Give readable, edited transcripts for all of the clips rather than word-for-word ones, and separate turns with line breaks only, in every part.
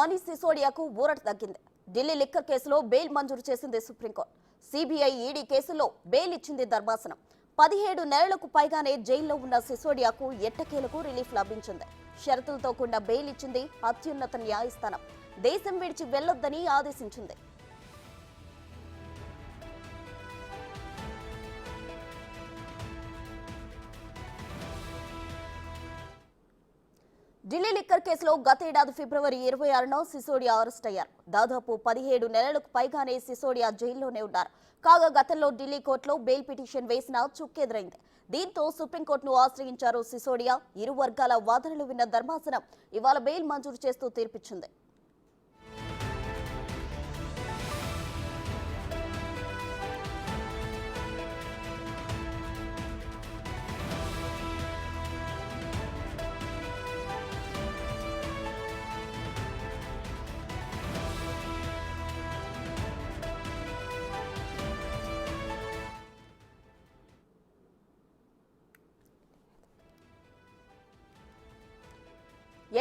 మనీష్ సిసోడియాకు ఊరట తగ్గింది. ఢిల్లీ లిక్కర్ కేసులో బెయిల్ మంజూరు చేసింది సుప్రీంకోర్టు. సిబిఐ ఈడీ కేసులో బెయిల్ ఇచ్చింది ధర్మాసనం. 17 నెలలకు పైగానే జైల్లో ఉన్న సిసోడియాకు ఎట్టకేలకు రిలీఫ్ లభించింది. షరతులతో కూడిన బెయిల్ ఇచ్చింది అత్యున్నత న్యాయస్థానం. దేశం విడిచి వెళ్లొద్దని ఆదేశించింది. ఢిల్లీ లిక్కర్ కేసులో గతేడాది ఫిబ్రవరి 26న సిసోడియా అరెస్ట్ అయ్యారు. దాదాపు 17 నెలలకు పైగానే సిసోడియా జైల్లోనే ఉన్నారు. కాగా గతంలో ఢిల్లీ కోర్టులో బెయిల్ పిటిషన్ వేసినా చుక్కెదురైంది. దీంతో సుప్రీంకోర్టును ఆశ్రయించారు సిసోడియా. ఇరు వర్గాల వాదనలు విన్న ధర్మాసనం ఇవాళ బెయిల్ మంజూరు చేస్తూ తీర్పిచ్చింది.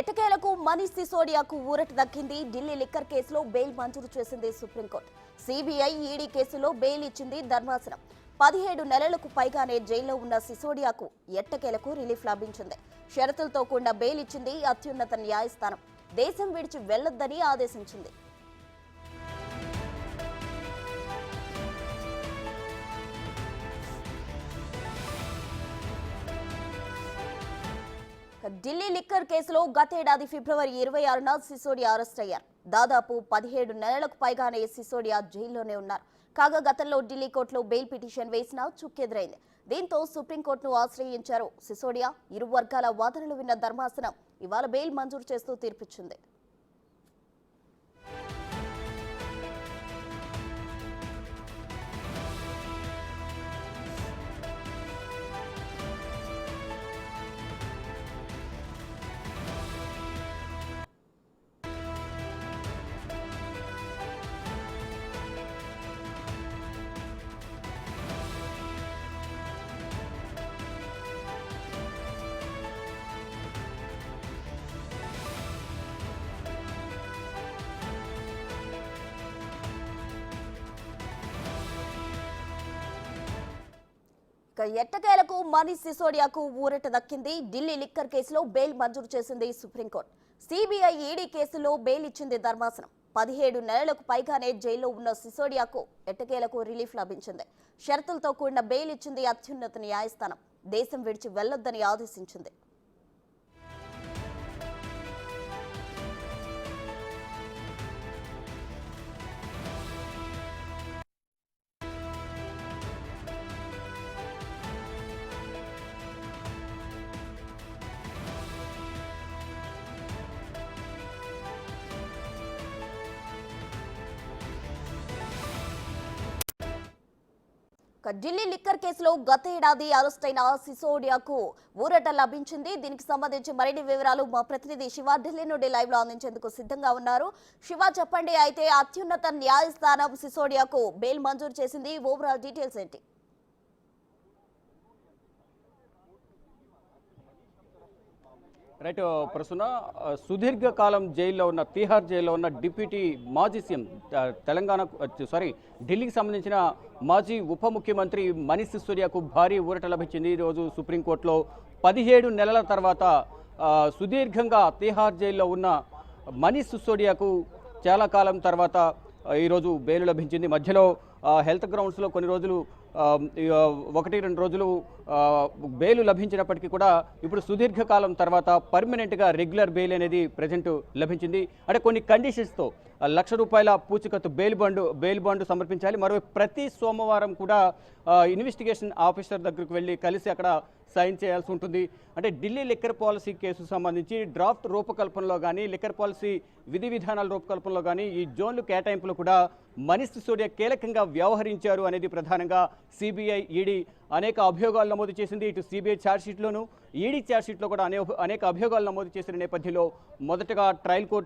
ఎట్టకేలకు మనీష్ సిసోడియాకు ఊరట దక్కింది. ఢిల్లీ లిక్కర్ కేసులో బెయిల్ మంజూరు చేసింది సుప్రీంకోర్టు. సిబిఐ ఈడీ కేసులో బెయిల్ ఇచ్చింది ధర్మాసనం. 17 నెలలకు పైగానే జైల్లో ఉన్న సిసోడియాకు ఎట్టకేలకు రిలీఫ్ లభించింది. షరతులతో కూడిన బెయిల్ ఇచ్చింది అత్యున్నత న్యాయస్థానం. దేశం విడిచి వెళ్లొద్దని ఆదేశించింది. ఢిల్లీ లిక్కర్ కేసులో గతేడాది ఫిబ్రవరి 26న సిసోడియా అరెస్ట్ అయ్యారు. దాదాపు 17 నెలలకు పైగానే సిసోడియా జైల్లోనే ఉన్నారు. కాగా గతంలో ఢిల్లీ కోర్టులో బెయిల్ పిటిషన్ వేసినా చుక్కెదురైంది. దీంతో సుప్రీంకోర్టును ఆశ్రయించారు సిసోడియా. ఇరు వర్గాల వాదనలు విన్న ధర్మాసనం ఇవాళ బెయిల్ మంజూరు చేస్తూ తీర్పిచ్చింది. ఎట్టకేలకు మనీష్ సిసోడియాకు ఊరట దక్కింది. ఢిల్లీ లిక్కర్ కేసులో బెయిల్ మంజూరు చేసింది సుప్రీంకోర్టు. సిబిఐ ఈడీ కేసులో బెయిల్ ఇచ్చింది ధర్మాసనం. 17 నెలలకు పైగానే జైల్లో ఉన్న సిసోడియాకు ఎట్టకేలకు రిలీఫ్ లభించింది. షరతులతో కూడిన బెయిల్ ఇచ్చింది అత్యున్నత న్యాయస్థానం. దేశం విడిచి వెళ్లొద్దని ఆదేశించింది. ఢిల్లీ లిక్కర్ కేసులో గతేడాది అరెస్ట్ అయిన సిసోడియాకు ఊరట లభించింది. దీనికి సంబంధించి మరిన్ని వివరాలు మా ప్రతినిధి శివ ఢిల్లీ నుండి లైవ్ లో అందించేందుకు సిద్ధంగా ఉన్నారు. శివ, చెప్పండి, అయితే అత్యున్నత న్యాయస్థానం సిసోడియాకు బెయిల్ మంజూరు చేసింది. ఓవరాల్ డీటెయిల్స్ ఏంటి?
రైట్ ప్రస్తుత సుదీర్ఘకాలం జైల్లో ఉన్న తీహార్ జైల్లో ఉన్న డిప్యూటీ మాజీ సీఎం ఢిల్లీకి సంబంధించిన మాజీ ఉప ముఖ్యమంత్రి మనీష్ సిసోడియాకు భారీ ఊరట లభించింది. ఈరోజు సుప్రీంకోర్టులో 17 నెలల తర్వాత సుదీర్ఘంగా తీహార్ జైల్లో ఉన్న మనీష్ సిసోడియాకు చాలా కాలం తర్వాత ఈరోజు బెయిల్ లభించింది. మధ్యలో హెల్త్ గ్రౌండ్స్లో కొన్ని రోజులు 1-2 రోజులు బెయిల్ లభించినప్పటికీ కూడా ఇప్పుడు సుదీర్ఘకాలం తర్వాత పర్మనెంట్గా రెగ్యులర్ బెయిల్ అనేది ప్రజెంట్ లభించింది. అంటే కొన్ని కండిషన్స్తో ₹1,00,000 పూచికత్తు బెయిల్ బాండ్ సమర్పించాలి. మరోవైపు ప్రతి సోమవారం కూడా ఇన్వెస్టిగేషన్ ఆఫీసర్ దగ్గరికి వెళ్ళి కలిసి అక్కడ సైన్ చేయాల్సి ఉంటుంది. అంటే ఢిల్లీ లిక్కర్ పాలసీ కేసు సంబంధించి డ్రాఫ్ట్ రూపకల్పనలో కానీ లిక్కర్ పాలసీ విధి విధానాల రూపకల్పనలో కానీ ఈ జోన్లు కేటాయింపులు కూడా మనీష్ సిసోడియా కీలకంగా వ్యవహరించారు అనేది ప్రధానంగా సిబిఐ ఈడీ అనేక అభియోగాలు నమోదు చేసింది. ఇటు సిబిఐ ఛార్జ్షీట్లోనూ ఈడీ ఛార్జ్షీట్లో కూడా అనేక అభియోగాలు నమోదు చేసిన నేపథ్యంలో మొదటగా ట్రయల్ కోర్టు